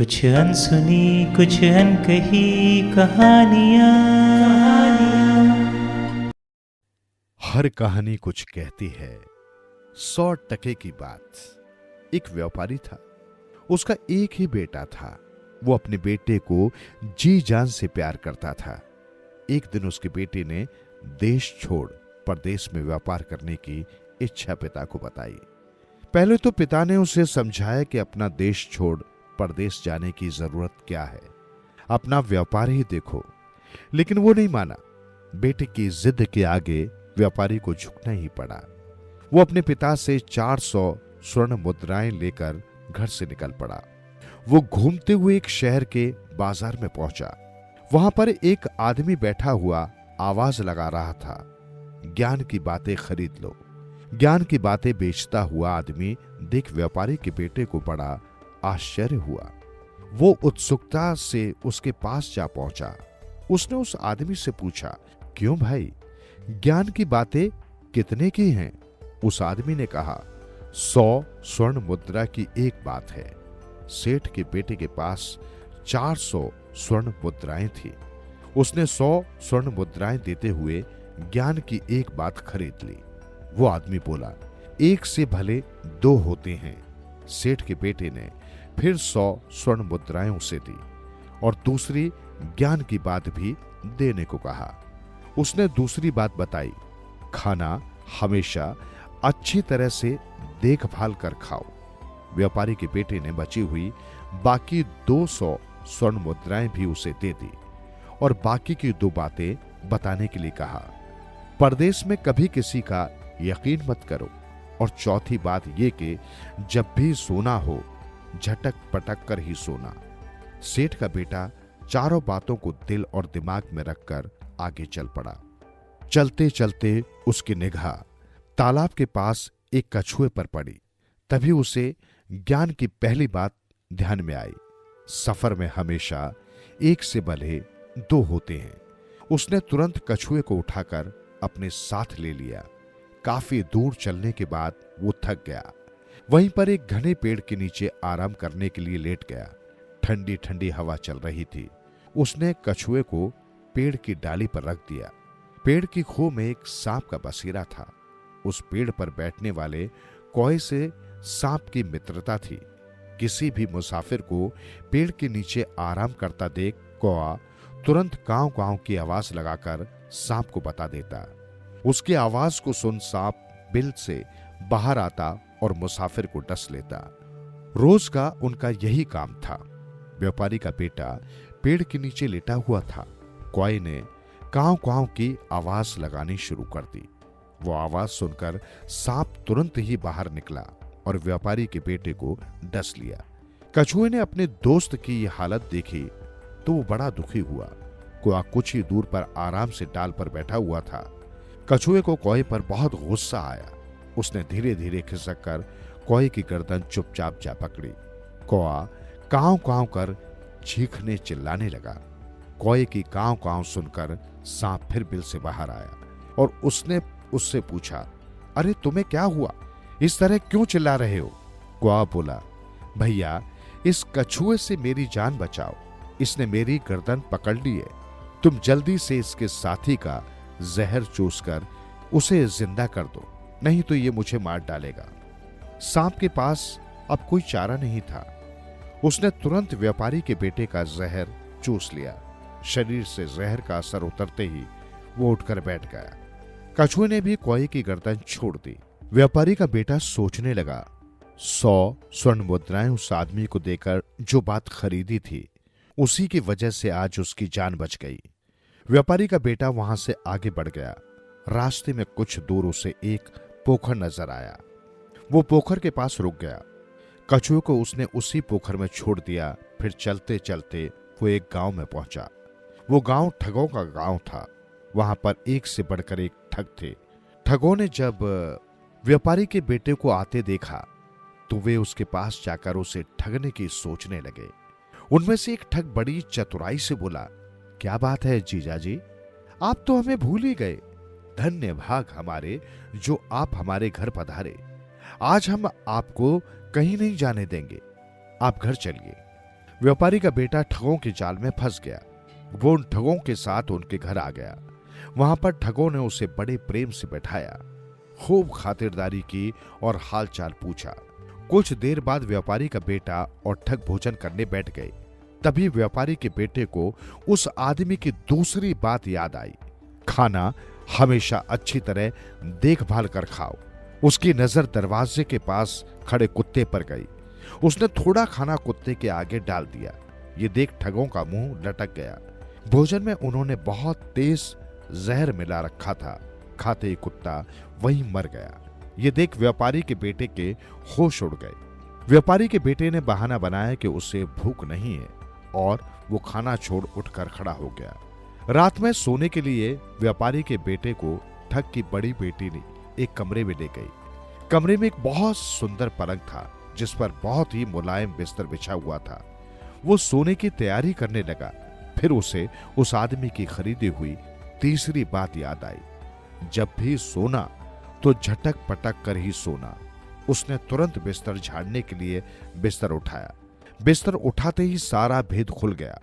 कुछ अनसुनी कुछ अनकही कहानियाँ। हर कहानी कुछ कहती है। 100 टके की बात। एक व्यापारी था, उसका एक ही बेटा था। वो अपने बेटे को जी जान से प्यार करता था। एक दिन उसके बेटे ने देश छोड़ परदेश में व्यापार करने की इच्छा पिता को बताई। पहले तो पिता ने उसे समझाया कि अपना देश छोड़ परदेश जाने की जरूरत क्या है, अपना व्यापार ही देखो, लेकिन वो नहीं माना। बेटे की जिद के आगे व्यापारी को झुकना ही पड़ा। वो अपने पिता से 400 स्वर्ण मुद्राएं लेकर घर से निकल पड़ा। वो घूमते हुए एक शहर के बाजार में पहुंचा। वहां पर एक आदमी बैठा हुआ आवाज लगा रहा था, ज्ञान की बातें खरीद लो। ज्ञान की बातें बेचता हुआ आदमी देख व्यापारी के बेटे को बड़ा आश्चर्य हुआ। वो उत्सुकता से उसके पास जा पहुंचा। उसने उस आदमी से पूछा, क्यों भाई, ज्ञान की बातें कितने की हैं? उस आदमी ने कहा, 100 स्वर्ण मुद्रा की एक बात है। सेठ के बेटे के पास 400 स्वर्ण मुद्राएं थी। उसने 100 स्वर्ण मुद्राएं देते हुए ज्ञान की एक बात खरीद ली। वो आदमी बोला, एक से भले 2 होते हैं। सेठ के बेटे ने फिर 100 स्वर्ण मुद्राएं उसे दी और दूसरी ज्ञान की बात भी देने को कहा। उसने दूसरी बात बताई, खाना हमेशा अच्छी तरह से देखभाल कर खाओ। व्यापारी के बेटे ने बची हुई बाकी 200 स्वर्ण मुद्राएं भी उसे दे दी और बाकी की 2 बातें बताने के लिए कहा। परदेश में कभी किसी का यकीन मत करो, और चौथी बात यह कि जब भी सोना हो झटक पटक कर ही सोना। सेठ का बेटा चारों बातों को दिल और दिमाग में रखकर आगे चल पड़ा। चलते चलते उसकी निगाह तालाब के पास एक कछुए पर पड़ी। तभी उसे ज्ञान की पहली बात ध्यान में आई, सफर में हमेशा एक से भले 2 होते हैं। उसने तुरंत कछुए को उठाकर अपने साथ ले लिया। काफी दूर चलने के बाद वो थक गया। वहीं पर एक घने पेड़ के नीचे आराम करने के लिए लेट गया। ठंडी ठंडी हवा चल रही थी। उसने कछुए को पेड़ की डाली पर रख दिया। पेड़ की खो में एक सांप का बसेरा था। उस पेड़ पर बैठने वाले कौए से सांप की मित्रता थी। किसी भी मुसाफिर को पेड़ के नीचे आराम करता देख कौआ तुरंत कांव कांव की आवाज लगाकर सांप को बता देता। उसकी आवाज को सुन सांप बिल से बाहर आता और मुसाफिर को डस लेता। रोज का उनका यही काम था। व्यापारी का बेटा पेड़ के नीचे लेटा हुआ था। कौए ने कांव कांव की आवाज लगानी शुरू कर दी। वो आवाज सुनकर सांप तुरंत ही बाहर निकला और व्यापारी के बेटे को डस लिया। कछुए ने अपने दोस्त की यह हालत देखी तो वो बड़ा दुखी हुआ। कौआ कुछ ही दूर पर आराम से डाल पर बैठा हुआ था। कछुए को कौए पर बहुत गुस्सा आया। उसने धीरे धीरे खिसक कर कौए की गर्दन चुपचाप जा पकड़ी। कौआ कांव कांव कर चीखने चिल्लाने लगा। कौए की कांव कांव सुनकर सांप फिर बिल से बाहर आया और उसने उससे पूछा, अरे तुम्हें क्या हुआ, इस तरह क्यों चिल्ला रहे हो? कौआ बोला, भैया इस कछुए से मेरी जान बचाओ, इसने मेरी गर्दन पकड़ ली है। तुम जल्दी से इसके साथी का जहर चूसकर उसे जिंदा कर दो, नहीं तो ये मुझे मार डालेगा। सांप के पास अब कोई चारा नहीं था। उसने तुरंत व्यापारी के बेटे का जहर चूस लिया। शरीर से जहर का असर उतरते ही वो उठकर बैठ गया। कछुए ने भी कौए की गर्दन छोड़ दी। व्यापारी का बेटा सोचने लगा, 100 स्वर्ण मुद्राएं उस आदमी को देकर जो बात खरीदी थी, उसी की वजह से आज उसकी जान बच गई। व्यापारी का बेटा वहां से आगे बढ़ गया। रास्ते में कुछ दूर उसे एक पोखर नजर आया। वो पोखर के पास रुक गया। कछुए को उसने उसी पोखर में छोड़ दिया। फिर चलते चलते वो एक गांव में पहुंचा। वो गांव ठगों का गांव था। वहां पर एक से बढ़कर एक ठग थे। ठगों ने जब व्यापारी के बेटे को आते देखा तो वे उसके पास जाकर उसे ठगने की सोचने लगे। उनमें से एक ठग बड़ी चतुराई से बोला, क्या बात है जीजाजी, आप तो हमें भूल ही गए। धन्य भाग हमारे जो आप हमारे घर पधारे। आज हम आपको कहीं नहीं जाने देंगे, आप घर चलिए। व्यापारी का बेटा ठगों के जाल में फंस गया। वो उन ठगों के साथ उनके घर आ गया। वहां पर ठगों ने उसे बड़े प्रेम से बैठाया, खूब खातिरदारी की और हालचाल पूछा। कुछ देर बाद व्यापारी का बेटा और ठग भोजन करने बैठ गए। तभी व्यापारी के बेटे को उस आदमी की दूसरी बात याद आई, खाना हमेशा अच्छी तरह देखभाल कर खाओ। उसकी नजर दरवाजे के पास खड़े कुत्ते पर गई। उसने थोड़ा खाना कुत्ते के आगे डाल दिया। ये देख ठगों का मुंह लटक गया। भोजन में उन्होंने बहुत तेज जहर मिला रखा था। खाते ही कुत्ता वहीं मर गया। ये देख व्यापारी के बेटे के होश उड़ गए। व्यापारी के बेटे ने बहाना बनाया कि उसे भूख नहीं है और वो खाना छोड़ उठकर खड़ा हो गया। रात में सोने के लिए व्यापारी के बेटे को ठग की बड़ी बेटी ने एक कमरे में ले गई। कमरे में एक बहुत सुंदर पलंग था जिस पर बहुत ही मुलायम बिस्तर बिछा हुआ था। वो सोने की तैयारी करने लगा। फिर उसे उस आदमी की खरीदी हुई तीसरी बात याद आई, जब भी सोना तो झटक पटक कर ही सोना। उसने तुरंत बिस्तर झाड़ने के लिए बिस्तर उठाया। बिस्तर उठाते ही सारा भेद खुल गया।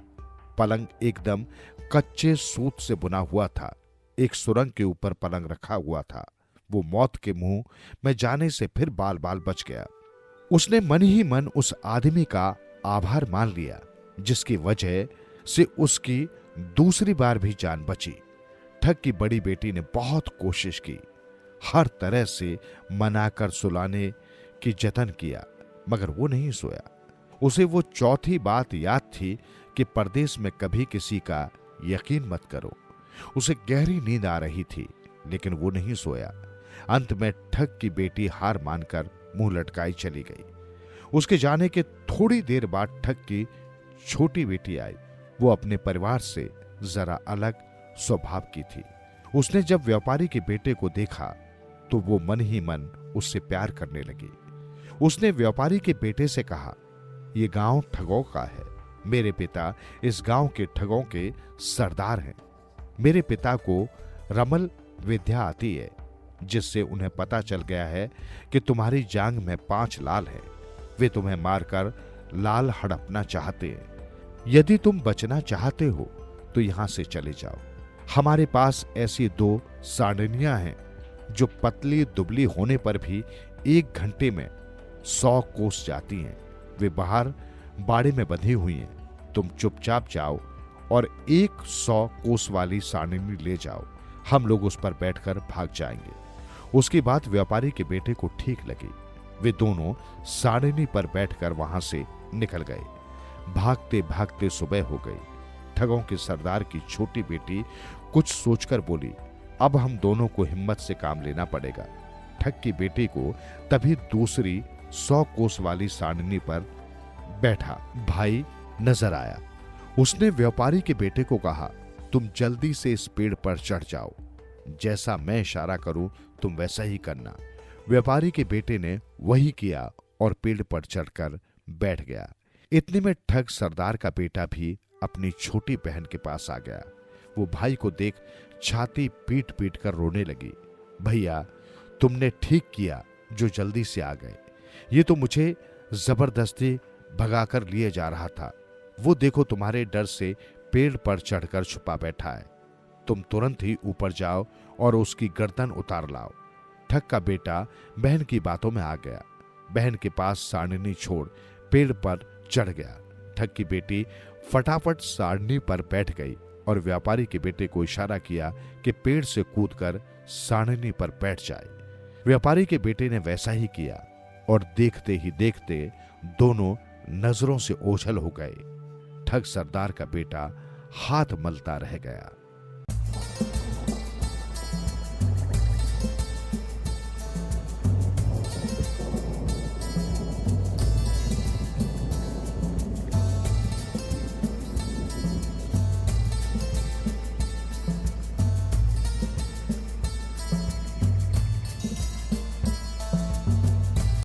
पलंग एकदम कच्चे सूत से बुना हुआ था। एक सुरंग के ऊपर पलंग रखा हुआ था। वो मौत के मुंह में जाने से फिर बाल बाल बच गया। उसने मन ही मन उस आदमी का आभार मान लिया जिसकी वजह से उसकी दूसरी बार भी जान बची। ठग की बड़ी बेटी ने बहुत कोशिश की, हर तरह से मनाकर सुलाने की जतन किया, मगर वो नहीं सोया। उसे वो चौथी बात याद थी कि परदेश में कभी किसी का यकीन मत करो। उसे गहरी नींद आ रही थी लेकिन वो नहीं सोया। अंत में ठग की बेटी हार मानकर मुंह लटकाई चली गई। उसके जाने के थोड़ी देर बाद ठग की छोटी बेटी आई। वो अपने परिवार से जरा अलग स्वभाव की थी। उसने जब व्यापारी के बेटे को देखा तो वो मन ही मन उससे प्यार करने लगी। उसने व्यापारी के बेटे से कहा, ये गांव ठगों का है। मेरे पिता इस गांव के ठगों के सरदार हैं। मेरे पिता को रमल विद्या आती है जिससे उन्हें पता चल गया है कि तुम्हारी जांग में 5 लाल हैं। वे तुम्हें मारकर लाल हड़पना चाहते हैं। यदि तुम बचना चाहते हो तो यहां से चले जाओ। हमारे पास ऐसी 2 साड़नियां हैं जो पतली दुबली होने पर भी 1 घंटे में 100 कोस जाती हैं। वे बाहर बाड़े में बंधी हुई हैं। तुम चुपचाप जाओ और 100 कोस वाली साड़नी ले जाओ। हम लोग उस पर बैठकर भाग जाएंगे। उसकी बात व्यापारी के बेटे को ठीक लगी। वे दोनों साड़नी पर बैठकर वहां से निकल गए। भागते भागते सुबह हो गई। ठगों के सरदार की छोटी बेटी कुछ सोचकर बोली, अब हम दोनों को हिम्मत से काम लेना पड़ेगा। ठग की बेटी को तभी दूसरी 100 कोस वाली साड़नी पर बैठा भाई नजर आया। उसने व्यापारी के बेटे को कहा, तुम जल्दी से इस पेड़ पर चढ़ जाओ। जैसा मैं इशारा करूं तुम वैसा ही करना। व्यापारी के बेटे ने वही किया और पेड़ पर चढ़कर बैठ गया। इतने में ठग सरदार का बेटा भी अपनी छोटी बहन के पास आ गया। वो भाई को देख छाती पीट पीट कर रोने लगी। भैया, तुमने ठीक किया जो जल्दी से आ गए। ये तो मुझे जबरदस्ती भगाकर लिए जा रहा था। वो देखो तुम्हारे डर से पेड़ पर चढ़कर छुपा बैठा है। तुम तुरंत ही ऊपर जाओ और उसकी गर्दन उतार लाओ। ठग का बेटा बहन की बातों में आ गया। बहन के पास साड़नी छोड़ पेड़ पर चढ़ गया। ठग की बेटी फटाफट साड़नी पर बैठ गई और व्यापारी के बेटे को इशारा किया कि पेड़ से कूदकर साड़नी पर बैठ जाए। व्यापारी के बेटे ने वैसा ही किया और देखते ही देखते दोनों नजरों से ओझल हो गए। ठग सरदार का बेटा हाथ मलता रह गया।